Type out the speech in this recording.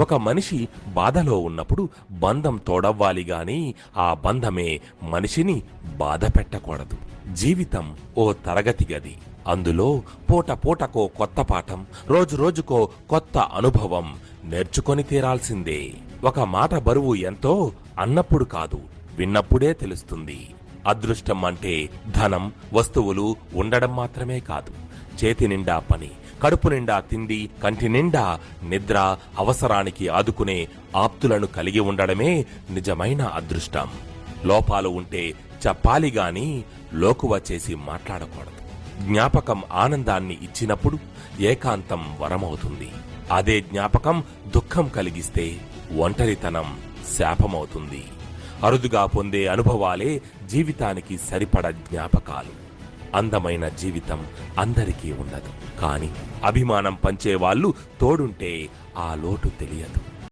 ఒక మనిషి బాధలో ఉన్నప్పుడు బంధం తోడవ్వాలి గాని ఆ బంధమే మనిషిని బాధ పెట్టకూడదు. జీవితం ఓ తరగతి గది. అందులో పూట పూటకో కొత్త పాఠం, రోజు రోజుకో కొత్త అనుభవం నేర్చుకొని తీరాల్సిందే. ఒక మాట బరువు ఎంతో అన్నప్పుడు కాదు, విన్నప్పుడే తెలుస్తుంది. అదృష్టం అంటే ధనం, వస్తువులు ఉండడం మాత్రమే కాదు. చేతి నిండా పని, కడుపు నిండా తిండి, కంటి నిండా నిద్ర, అవసరానికి ఆదుకునే ఆప్తులను కలిగి ఉండడమే నిజమైన అదృష్టం. లోపాలు ఉంటే చెప్పాలి గాని లోకువ చేసి మాట్లాడకూడదు. జ్ఞాపకం ఆనందాన్ని ఇచ్చినప్పుడు ఏకాంతం వరమవుతుంది. అదే జ్ఞాపకం దుఃఖం కలిగిస్తే ఒంటరితనం శాపమవుతుంది. అరుదుగా పొందే అనుభవాలే జీవితానికి సరిపడ జ్ఞాపకాలు. అందమైన జీవితం అందరికీ ఉండదు, కాని అభిమానం పంచేవాళ్లు తోడుంటే ఆ లోటు తెలియదు.